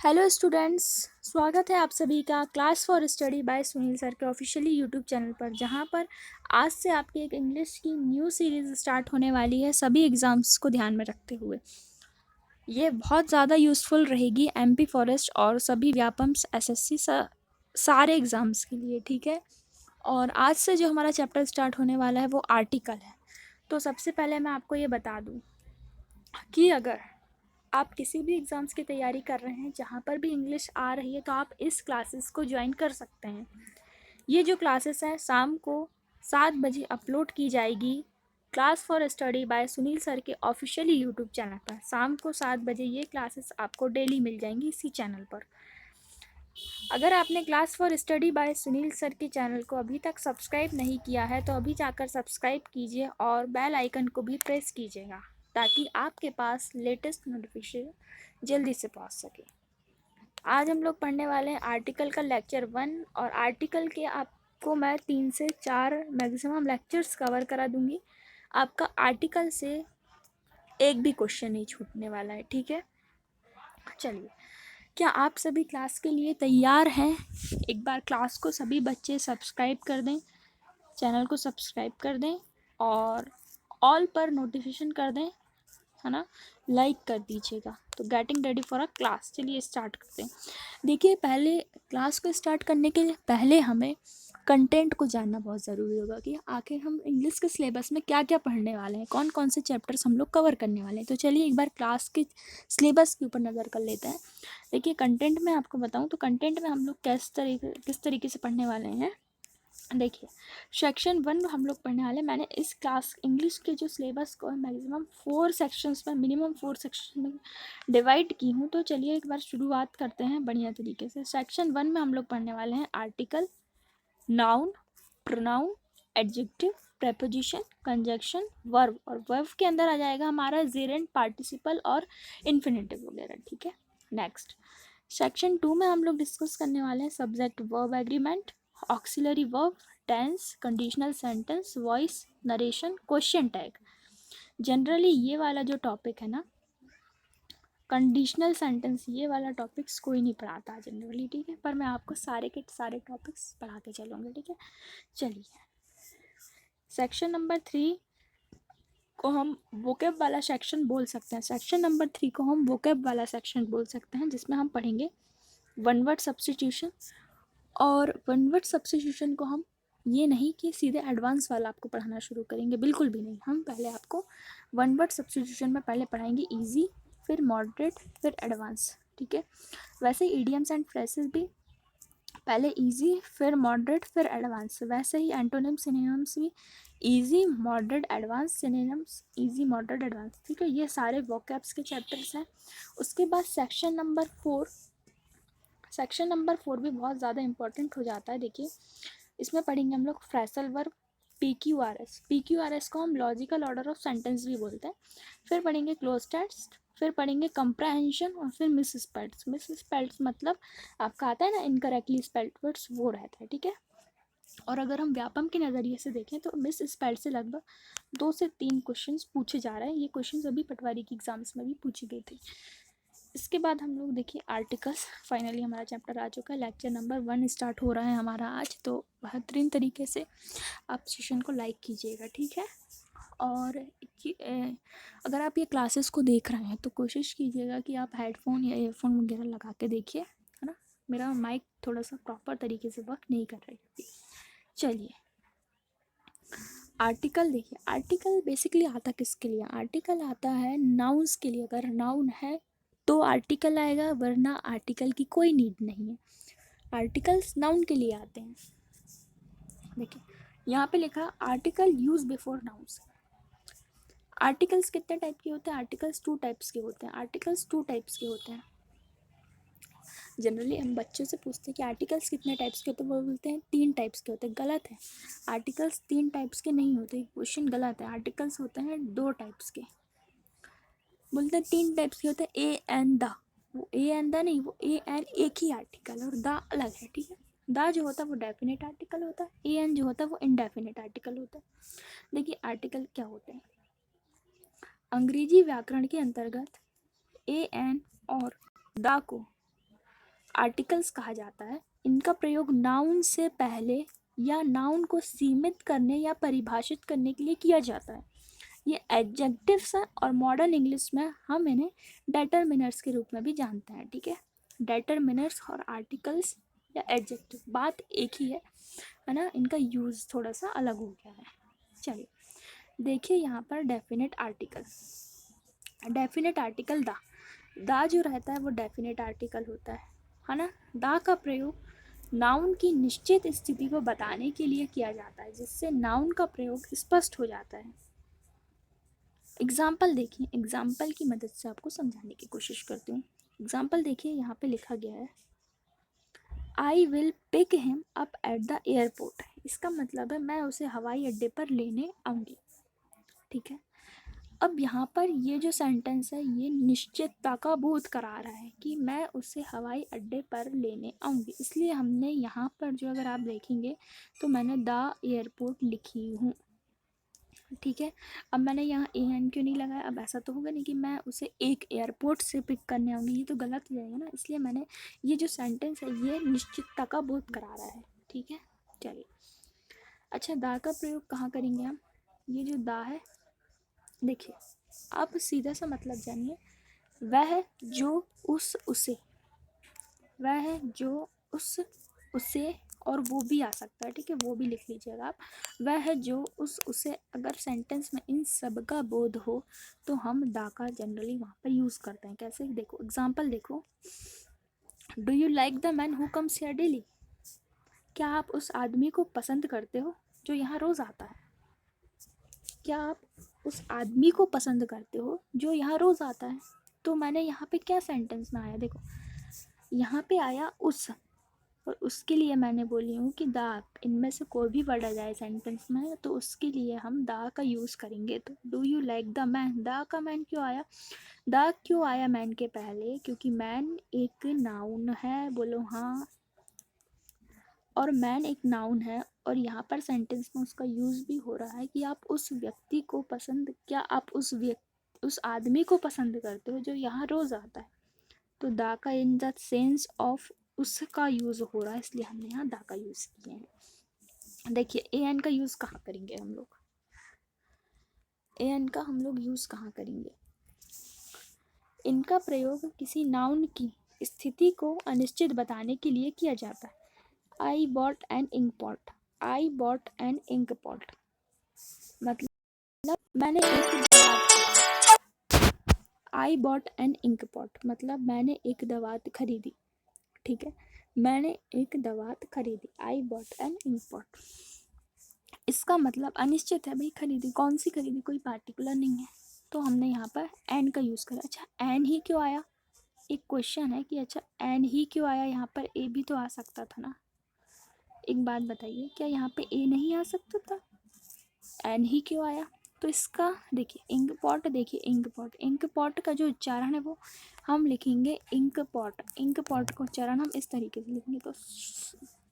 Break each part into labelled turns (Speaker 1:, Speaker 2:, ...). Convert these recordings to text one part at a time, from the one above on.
Speaker 1: Hello students, स्वागत है आप सभी का class for study bye Sunil sir के ऑफिशियली यूट्यूब चैनल पर, जहां पर आज से आपकी एक इंग्लिश की न्यू सीरीज़ स्टार्ट होने वाली है सभी एग्ज़ाम्स को ध्यान में रखते हुए। ये बहुत ज़्यादा यूज़फुल रहेगी एमपी फॉरेस्ट और सभी व्यापम्स एसएससी सारे एग्ज़ाम्स के लिए, ठीक है। और आज से जो हमारा चैप्टर स्टार्ट होने वाला है वो आर्टिकल है। तो सबसे पहले मैं आपको ये बता दूँ कि अगर आप किसी भी एग्ज़ाम्स की तैयारी कर रहे हैं जहाँ पर भी इंग्लिश आ रही है तो आप इस क्लासेस को ज्वाइन कर सकते हैं। ये जो क्लासेस हैं शाम को 7 बजे अपलोड की जाएगी class for study bye Sunil sir के ऑफिशियली यूट्यूब चैनल पर। शाम को 7 बजे ये क्लासेस आपको डेली मिल जाएंगी इसी चैनल पर। अगर आपने class for study bye Sunil sir के चैनल को अभी तक सब्सक्राइब नहीं किया है तो अभी जाकर सब्सक्राइब कीजिए और बेल आइकन को भी प्रेस कीजिएगा ताकि आपके पास लेटेस्ट नोटिफिकेशन जल्दी से पहुंच सके। आज हम लोग पढ़ने वाले हैं आर्टिकल का लेक्चर 1 और आर्टिकल के आपको मैं 3 से 4 मैक्सिमम लेक्चर्स कवर करा दूंगी। आपका आर्टिकल से एक भी क्वेश्चन नहीं छूटने वाला है, ठीक है। चलिए, क्या आप सभी क्लास के लिए तैयार हैं? एक बार क्लास को सभी बच्चे सब्सक्राइब कर दें, चैनल को सब्सक्राइब कर दें और ऑल पर नोटिफिकेशन कर दें, है ना, लाइक कर दीजिएगा। तो getting ready for a class, चलिए स्टार्ट करते हैं। देखिए, पहले क्लास को स्टार्ट करने के लिए पहले हमें कंटेंट को जानना बहुत ज़रूरी होगा कि आखिर हम इंग्लिश के सिलेबस में क्या क्या पढ़ने वाले हैं, कौन कौन से चैप्टर्स हम लोग कवर करने वाले हैं। तो चलिए एक बार क्लास के सिलेबस के ऊपर नज़र कर लेते हैं। देखिए, कंटेंट में आपको बताऊं तो कंटेंट में हम लोग किस तरीके से पढ़ने वाले हैं। देखिए, सेक्शन 1 हम लोग पढ़ने वाले हैं। मैंने इस क्लास इंग्लिश के जो सिलेबस को मैक्सिमम 4 सेक्शंस में, मिनिमम 4 सेक्शन में डिवाइड की हूँ। तो चलिए एक बार शुरुआत करते हैं बढ़िया तरीके से। सेक्शन 1 में हम लोग पढ़ने वाले हैं article, noun, pronoun, adjective, preposition, conjunction, verb, और वर्ब के अंदर आ जाएगा हमारा जेरेंट, पार्टिसिपल और इन्फिनेटिव वगैरह, ठीक है। नेक्स्ट, सेक्शन 2 में हम लोग डिस्कस करने वाले हैं subject verb agreement, auxiliary verb, tense, conditional sentence, voice, narration, question tag. Generally ये वाला जो टॉपिक है ना, कंडीशनल सेंटेंस, ये वाला टॉपिक्स कोई नहीं पढ़ाता जनरली, ठीक है, पर मैं आपको सारे के सारे टॉपिक्स पढ़ा के चलूँगी, ठीक है। चलिए, सेक्शन नंबर 3 को हम वोकेब वाला सेक्शन बोल सकते हैं। सेक्शन नंबर 3 को हम वोकेब वाला सेक्शन बोल सकते हैं, जिसमें हम पढ़ेंगे वन वर्ड सब्स्टिट्यूशन। और वन वर्ड सब्स्टिट्यूशन को हम ये नहीं कि सीधे एडवांस वाला आपको पढ़ाना शुरू करेंगे, बिल्कुल भी नहीं। हम पहले आपको वन वर्ड सब्स्टिट्यूशन में पहले पढ़ाएंगे इजी, फिर मॉडरेट, फिर एडवांस, ठीक है। वैसे ईडियम्स एंड फ्रेजेस भी पहले इजी, फिर मॉडरेट, फिर एडवांस। वैसे ही एंटोनिम सिनोनिम्स भी easy, moderate, advance, synonyms easy, moderate, advance, ठीक है। ये सारे वोकैब्स के चैप्टर्स हैं। उसके बाद सेक्शन नंबर 4, सेक्शन नंबर 4 भी बहुत ज़्यादा इंपॉर्टेंट हो जाता है। देखिए, इसमें पढ़ेंगे हम लोग फ्रेसल वर्ब, PQRS। PQRS को हम लॉजिकल ऑर्डर ऑफ सेंटेंस भी बोलते हैं। फिर पढ़ेंगे क्लोज टेक्स्ट, फिर पढ़ेंगे कंप्रहेंशन और फिर मिस स्पेल्स। मिस स्पेल्स मतलब आपका आता है ना इनकरेक्टली स्पेल्ड वर्ड्स, वो रहता है, ठीक है। और अगर हम व्यापम के नज़रिए से देखें तो मिस स्पेल्ड से लगभग 2 से 3 क्वेश्चन पूछे जा रहे हैं। ये क्वेश्चन अभी पटवारी की एग्जाम्स में भी पूछी गई थी। इसके बाद हम लोग देखिए आर्टिकल्स, फाइनली हमारा चैप्टर आ चुका है। लेक्चर नंबर 1 स्टार्ट हो रहा है हमारा आज। तो बेहतरीन तरीके से आप सेशन को लाइक कीजिएगा, ठीक है। और अगर आप ये क्लासेस को देख रहे हैं तो कोशिश कीजिएगा कि आप हेडफोन या ईयरफोन वगैरह लगा के देखिए, है ना। मेरा माइक थोड़ा सा प्रॉपर तरीके से वर्क नहीं कर रही है। चलिए, आर्टिकल देखिए, आर्टिकल बेसिकली आता किसके लिए? आर्टिकल आता है नाउन्स के लिए। अगर नाउन है तो आर्टिकल आएगा, वरना आर्टिकल की कोई नीड नहीं है। आर्टिकल्स नाउन के लिए आते हैं। देखिए, यहाँ पे लिखा article use before nouns. Articles कितने टाइप के होते हैं? आर्टिकल्स 2 टाइप्स के होते हैं। आर्टिकल्स 2 टाइप्स के होते हैं। जनरली हम बच्चों से पूछते हैं कि आर्टिकल्स कितने टाइप्स के होते हैं, वो बोलते हैं 3 टाइप्स के होते हैं। गलत है, आर्टिकल्स 3 टाइप्स के नहीं होते। क्वेश्चन गलत है। आर्टिकल्स होते हैं 2 टाइप्स के। बोलते हैं 3 टाइप्स के होते हैं, ए एंड द। वो ए एंड द नहीं, वो ए एंड एक ही आर्टिकल और द अलग है, ठीक है। द जो होता है वो डेफिनेट आर्टिकल होता है, ए एंड जो होता है वो इनडेफिनेट आर्टिकल होता है। देखिए, आर्टिकल क्या होते हैं? अंग्रेजी व्याकरण के अंतर्गत ए एन और द को आर्टिकल्स कहा जाता है। इनका प्रयोग नाउन से पहले या नाउन को सीमित करने या परिभाषित करने के लिए किया जाता है। ये एडजेक्टिव्स हैं और मॉडर्न इंग्लिश में हम इन्हें डेटरमिनर्स के रूप में भी जानते हैं। ठीक है, डेटरमिनर्स और आर्टिकल्स या एडजेक्टिव बात एक ही है ना, इनका यूज़ थोड़ा सा अलग हो गया है। चलिए देखिए यहाँ पर डेफिनेट आर्टिकल। डेफिनेट आर्टिकल दा जो रहता है वो डेफिनेट आर्टिकल होता है ना। दा का प्रयोग नाउन की निश्चित स्थिति को बताने के लिए किया जाता है, जिससे नाउन का प्रयोग स्पष्ट हो जाता है। एग्जाम्पल देखिए, एग्जाम्पल की मदद से आपको समझाने की कोशिश करती हूँ। एग्जाम्पल देखिए, यहाँ पे लिखा गया है I will pick him up at the airport. इसका मतलब है मैं उसे हवाई अड्डे पर लेने आऊँगी। ठीक है, अब यहाँ पर ये जो सेंटेंस है ये निश्चितता का बोध करा रहा है कि मैं उसे हवाई अड्डे पर लेने आऊँगी, इसलिए हमने यहाँ पर जो अगर आप देखेंगे तो मैंने द एयरपोर्ट लिखी हूँ। ठीक है, अब मैंने यहाँ ए एन क्यों नहीं लगाया? अब ऐसा तो होगा नहीं कि मैं उसे एक एयरपोर्ट से पिक करने आऊँगी, ये तो गलत हो जाएगा ना, इसलिए मैंने ये जो सेंटेंस है ये निश्चितता का बोध करा रहा है। ठीक है, चलिए अच्छा दा का प्रयोग कहाँ करेंगे हम? ये जो दा है देखिए, आप सीधा सा मतलब जानिए, वह जो उस उसे, वह जो उस उसे, और वो भी आ सकता है। ठीक है, वो भी लिख लीजिएगा आप। वह जो उस उसे, अगर सेंटेंस में इन सब का बोध हो तो हम दा का जनरली वहाँ पर यूज़ करते हैं। कैसे? देखो एग्जाम्पल देखो, do you like the man who comes here daily? क्या आप उस आदमी को पसंद करते हो जो यहाँ रोज़ आता है? क्या आप उस आदमी को पसंद करते हो जो यहाँ रोज़ आता है? तो मैंने यहाँ पे क्या सेंटेंस में आया, देखो यहाँ पे आया उस, और उसके लिए मैंने बोली हूँ कि दा, इनमें से कोई भी वर्ड आ जाए सेंटेंस में तो उसके लिए हम दा का यूज़ करेंगे। तो do you like the man, दा का मैन क्यों आया? दा क्यों आया मैन के पहले? क्योंकि मैन एक नाउन है, बोलो हाँ, और मैन एक नाउन है, और यहाँ पर सेंटेंस में उसका यूज़ भी हो रहा है कि आप उस व्यक्ति को पसंद, क्या आप उस आदमी को पसंद करते हो जो यहाँ रोज़ आता है? तो दा का इन द सेंस ऑफ उसका यूज़ हो रहा है, इसलिए हमने यहाँ दा का यूज़ किया है। देखिए ए एन का यूज़ कहाँ करेंगे हम लोग? ए एन का हम लोग यूज़ कहाँ करेंगे? इनका प्रयोग किसी नाउन की स्थिति को अनिश्चित बताने के लिए किया जाता है। I bought an ink pot, I bought an ink pot मतलब मैंने एक दवात, I bought an ink pot मतलब मैंने एक दवात खरीदी। ठीक है, मैंने एक दवात खरीदी, I bought an ink pot. इसका मतलब अनिश्चित है भाई, खरीदी, कौन सी खरीदी, कोई पार्टिकुलर नहीं है, तो हमने यहाँ पर एन का यूज़ करा। अच्छा एन ही क्यों आया? एक क्वेश्चन है कि अच्छा एन ही क्यों आया? यहाँ पर ए भी तो आ सकता था ना। एक बात बताइए, क्या यहाँ पे ए नहीं आ सकता था? एन ही क्यों आया? तो इसका देखिए इंक पॉट, देखिए इंक पॉट का जो उच्चारण है वो हम लिखेंगे इंक पॉट। इंक पॉट का उच्चारण हम इस तरीके से लिखेंगे। तो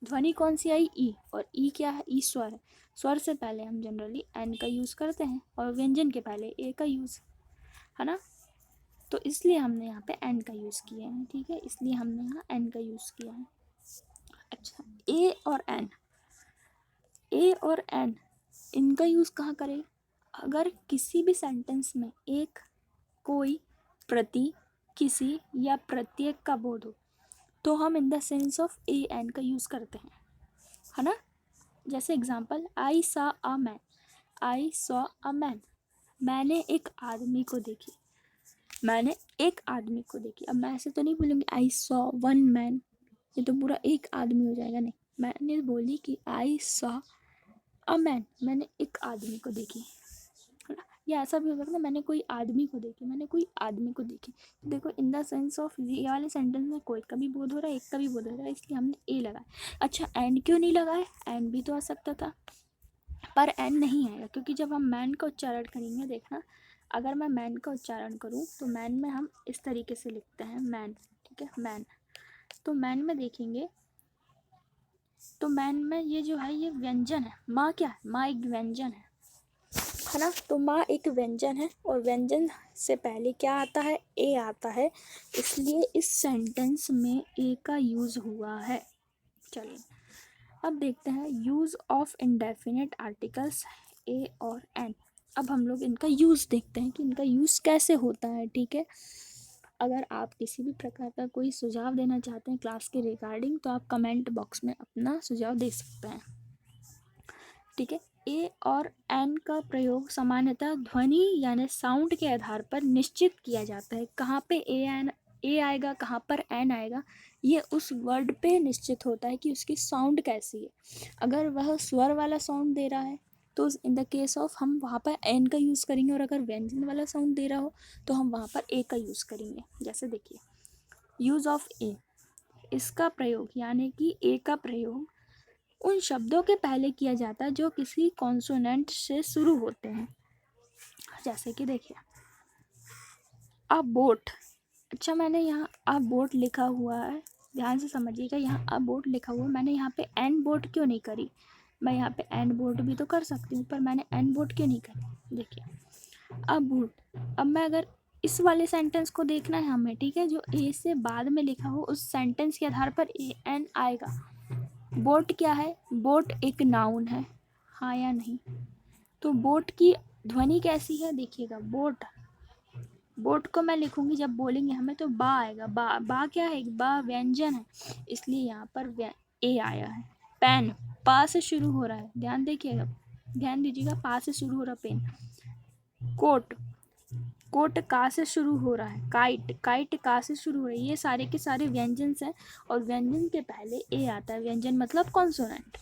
Speaker 1: ध्वनि कौन सी आई? ई, और ई क्या है? ई स्वर है। स्वर से पहले हम जनरली एन का यूज़ करते हैं और व्यंजन के पहले ए का यूज़, है ना, तो इसलिए हमने यहाँ पे एन का यूज़ किया है। ठीक है, इसलिए हमने यहाँ एन का यूज़ किया है। अच्छा ए और एन, ए और एन इनका यूज़ कहाँ करें? अगर किसी भी सेंटेंस में एक, कोई, प्रति, किसी या प्रत्येक का बोध हो तो हम in the sense of a an का यूज़ करते हैं, है ना। जैसे example, I saw a man, I saw a man, मैंने एक आदमी को देखी, मैंने एक आदमी को देखी। अब मैं ऐसे तो नहीं बोलूँगी आई सॉ वन मैन, ये तो पूरा एक आदमी हो जाएगा, नहीं, मैंने बोली कि आई सॉ अ मैन, मैंने एक आदमी को देखी, है ना। या ऐसा भी हो सकता है मैंने कोई आदमी को देखी, मैंने कोई आदमी को देखी। तो देखो इन द सेंस ऑफ, ये वाले सेंटेंस में कोई का भी बोध हो रहा है, एक का भी बोध हो रहा है, इसलिए हमने ए लगाया। अच्छा एन क्यों नहीं लगाए? एन भी तो आ सकता था, पर एन नहीं आएगा क्योंकि जब हम मैन का उच्चारण करेंगे, देखना अगर मैं मैन का उच्चारण करूँ तो मैन में हम इस तरीके से लिखते हैं मैन। ठीक है, मैन, तो मैन में देखेंगे तो मैन में ये जो है ये व्यंजन है, माँ क्या है? माँ एक व्यंजन है, है ना। तो माँ एक व्यंजन है और व्यंजन से पहले क्या आता है, ए आता है, इसलिए इस सेंटेंस में ए का यूज हुआ है। चलिए अब देखते हैं use of indefinite articles a और एन। अब हम लोग इनका यूज देखते हैं कि इनका यूज कैसे होता है। ठीक है, अगर आप किसी भी प्रकार का कोई सुझाव देना चाहते हैं क्लास के रिगार्डिंग तो आप कमेंट बॉक्स में अपना सुझाव दे सकते हैं। ठीक है, ए और एन का प्रयोग सामान्यतः ध्वनि यानी साउंड के आधार पर निश्चित किया जाता है। कहाँ पे ए आएगा, कहाँ पर एन आएगा, ये उस वर्ड पे निश्चित होता है कि उसकी साउंड कैसी है। अगर वह स्वर वाला साउंड दे रहा है तो इन द केस ऑफ हम वहाँ पर एन का यूज़ करेंगे, और अगर व्यंजन वाला साउंड दे रहा हो तो हम वहाँ पर ए का यूज़ करेंगे। जैसे देखिए यूज़ ऑफ ए, इसका प्रयोग यानी कि ए का प्रयोग उन शब्दों के पहले किया जाता है जो किसी कॉन्सोनेंट से शुरू होते हैं। जैसे कि देखिए अ बोट, अच्छा मैंने यहाँ अ बोट लिखा हुआ है, ध्यान से समझिएगा, यहाँ अ बोट लिखा हुआ है, मैंने यहाँ पे एन बोट क्यों नहीं करी। मैं यहाँ पे एन बोट भी तो कर सकती हूँ, पर मैंने एन बोट क्यों नहीं करी। देखिए अ बोट, अब मैं अगर इस वाले सेंटेंस को देखना है हमें, ठीक है, जो ए से बाद में लिखा हो उस सेंटेंस के आधार पर ए एन आएगा। बोट क्या है, बोट एक नाउन है, हाँ या नहीं। तो बोट की ध्वनि कैसी है, देखिएगा बोट, बोट को मैं लिखूंगी जब बोलेंगे हमें तो बा आएगा। बा क्या है, बा व्यंजन है, इसलिए यहाँ पर ए आया है। पेन, पा से शुरू हो रहा है, ध्यान देखिएगा, ध्यान दीजिएगा, पा से शुरू हो रहा पेन। कोट, कोट का से शुरू हो रहा है। काइट, काइट का से शुरू हो रहा है। ये सारे के सारे व्यंजन हैं और व्यंजन के पहले ए आता है, व्यंजन मतलब consonant.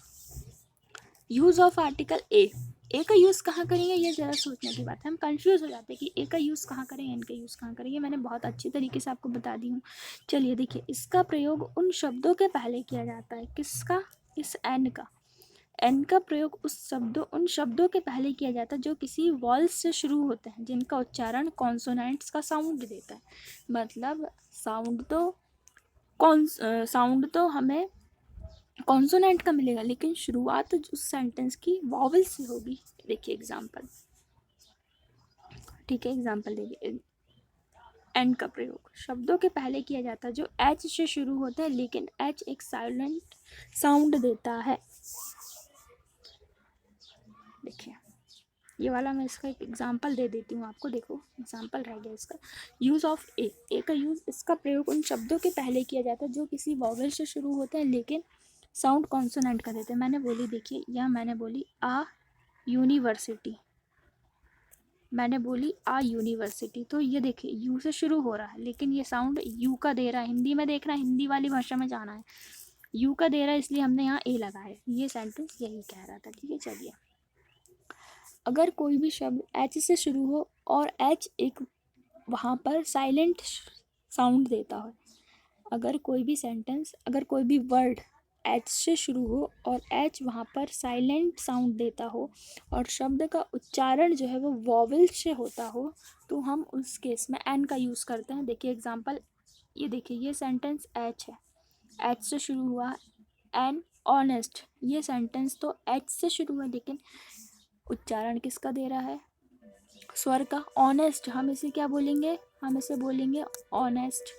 Speaker 1: Use of article a का यूज़ कहाँ करेंगे, ये ज़रा सोचने की बात है। हम कंफ्यूज हो जाते हैं कि ए का यूज़ कहाँ करें, एन का यूज़ कहाँ करें। ये मैंने बहुत अच्छी तरीके से आपको बता दी हूँ। चलिए देखिए, इसका प्रयोग उन शब्दों के पहले किया जाता है, किसका, इस एन का। एन का प्रयोग उन शब्दों के पहले किया जाता है जो किसी वॉल्स से शुरू होते हैं, जिनका उच्चारण कॉन्सोनेंट्स का साउंड देता है। मतलब साउंड तो हमें कॉन्सोनेंट का मिलेगा, लेकिन शुरुआत उस सेंटेंस की वॉवल से होगी। देखिए एग्जाम्पल, ठीक है, एग्जाम्पल देखिए, एन का प्रयोग शब्दों के पहले किया जाता है जो एच से शुरू होता है, लेकिन एच एक साइलेंट साउंड देता है। देखिए ये वाला मैं इसका एक एग्जाम्पल दे देती हूँ आपको, देखो एग्जाम्पल रह गया इसका। यूज़ ऑफ ए का यूज़, इसका प्रयोग उन शब्दों के पहले किया जाता है जो किसी वॉवल से शुरू होते हैं लेकिन साउंड कॉन्सोनेंट का देते हैं। मैंने बोली, देखिए या मैंने बोली आ यूनिवर्सिटी, मैंने बोली आ यूनिवर्सिटी, तो ये देखिए यू से शुरू हो रहा है लेकिन ये साउंड यू का दे रहा है। हिंदी में देखना, हिंदी वाली भाषा में जाना है, यू का दे रहा है इसलिए हमने यहाँ ए लगाया। ये सेंटेंस यही कह रहा था। ठीक है, चलिए अगर कोई भी शब्द एच से शुरू हो और एच एक वहाँ पर साइलेंट साउंड देता हो, अगर कोई भी वर्ड एच से शुरू हो और एच वहाँ पर साइलेंट साउंड देता हो और शब्द का उच्चारण जो है वो वॉवल से होता हो, तो हम उस केस में एन का यूज़ करते हैं। देखिए एग्जांपल, ये देखिए ये सेंटेंस एच है, एच से शुरू हुआ, एन ऑनेस्ट, ये सेंटेंस तो एच से शुरू हुआ लेकिन उच्चारण किसका दे रहा है, स्वर का, ऑनेस्ट। हम इसे क्या बोलेंगे, हम इसे बोलेंगे ऑनेस्ट।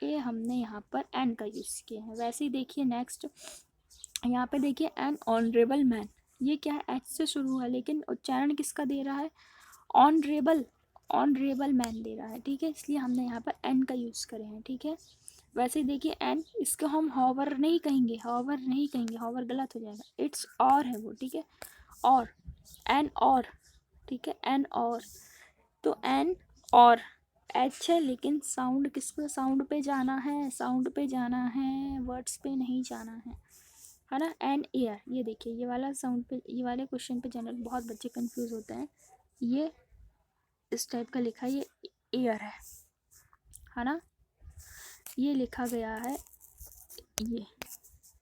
Speaker 1: ये हमने यहाँ पर एन का यूज़ किया है। वैसे ही देखिए नेक्स्ट, यहाँ पे देखिए एन ऑनरेबल मैन, ये क्या है, एच से शुरू हुआ लेकिन उच्चारण किसका दे रहा है, ऑनरेबल, ऑनरेबल मैन दे रहा है। ठीक है, इसलिए हमने यहाँ पर एन का यूज़ करे हैं। ठीक है, वैसे ही देखिए एन, इसको हम हॉवर नहीं कहेंगे, हॉवर नहीं कहेंगे, हॉवर गलत हो जाएगा, इट्स और है वो। ठीक है, और एन और, ठीक है, एन और, तो एन और एच है लेकिन साउंड किसको, साउंड पे जाना है, साउंड पे जाना है, वर्ड्स पे नहीं जाना है ना। एन एयर, ये देखिए ये वाला साउंड पे, ये वाले क्वेश्चन पे जनरल बहुत बच्चे कंफ्यूज होते हैं। ये इस टाइप का लिखा है, ये एयर है ना, ये लिखा गया है, ये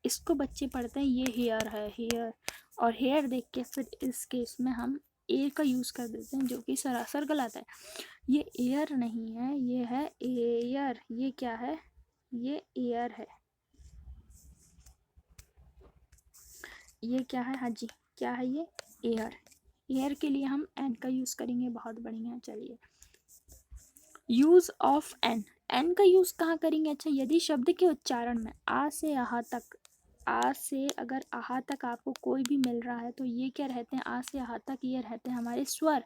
Speaker 1: इसको बच्चे पढ़ते हैं ये हेयर है, हेयर, और हेयर देख के फिर इस केस में हम ए का यूज़ कर देते हैं जो कि सरासर गलत है। ये एयर नहीं है, ये है एयर। ये क्या है, ये एयर है, ये क्या है, हाँ जी क्या है, ये एयर। एयर के लिए हम एन का यूज़ करेंगे। बहुत बढ़िया। चलिए, यूज़ ऑफ एन। एन का यूज़ कहाँ करेंगे? अच्छा, यदि शब्द के उच्चारण में आ से आहा तक, आ से अगर आहा तक आपको कोई भी मिल रहा है तो ये क्या रहते हैं? आ से आहा तक ये रहते हैं हमारे स्वर,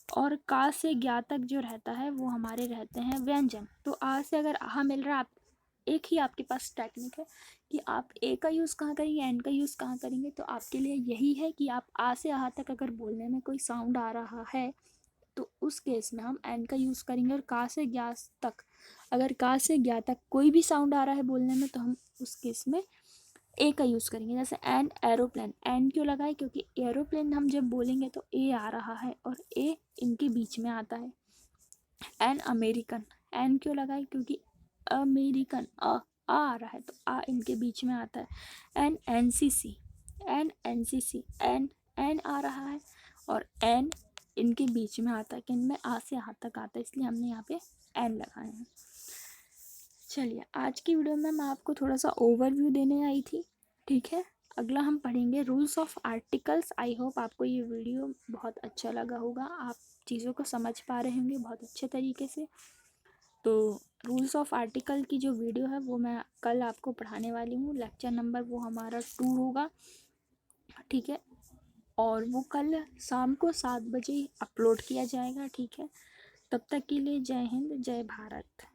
Speaker 1: और का से ज्ञा तक जो रहता है वो हमारे रहते हैं व्यंजन। तो आ से अगर आहा मिल रहा है, आप एक ही आपके पास टेक्निक है कि आप ए का यूज़ कहाँ करेंगे, एन का यूज़ कहाँ करेंगे। तो आपके लिए यही है कि आप आ से आहा तक अगर बोलने में कोई साउंड आ रहा है तो उस केस में हम एन का यूज़ करेंगे। और का से ज्ञा तक, अगर का से ज्ञा तक कोई भी साउंड आ रहा है बोलने में तो हम उस केस में ए का यूज़ करेंगे। जैसे एन एरोप्लेन, एन क्यों लगाए? क्योंकि एरोप्लेन हम जब बोलेंगे तो ए आ रहा है और ए इनके बीच में आता है। एन अमेरिकन, एन क्यों लगाए? क्योंकि अमेरिकन आ रहा है तो आ इनके बीच में आता है। एन एन सी सी, एन एन सी सी, एन एन आ रहा है और एन इनके बीच में आता है। किन में? आ से आ तक आता है, इसलिए हमने यहाँ पे एन लगाए हैं। चलिए, आज की वीडियो में मैं आपको थोड़ा सा ओवरव्यू देने आई थी, ठीक है। अगला हम पढ़ेंगे rules of articles. I hope आपको ये वीडियो बहुत अच्छा लगा होगा, आप चीज़ों को समझ पा रहे होंगे बहुत अच्छे तरीके से। तो रूल्स ऑफ आर्टिकल की जो वीडियो है वो मैं कल आपको पढ़ाने वाली हूँ। लेक्चर नंबर वो हमारा 2 होगा, ठीक है। और वो कल शाम को 7 बजे अपलोड किया जाएगा, ठीक है। तब तक के लिए जय हिंद, जय भारत,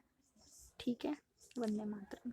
Speaker 1: ठीक है। वंदे मातरम।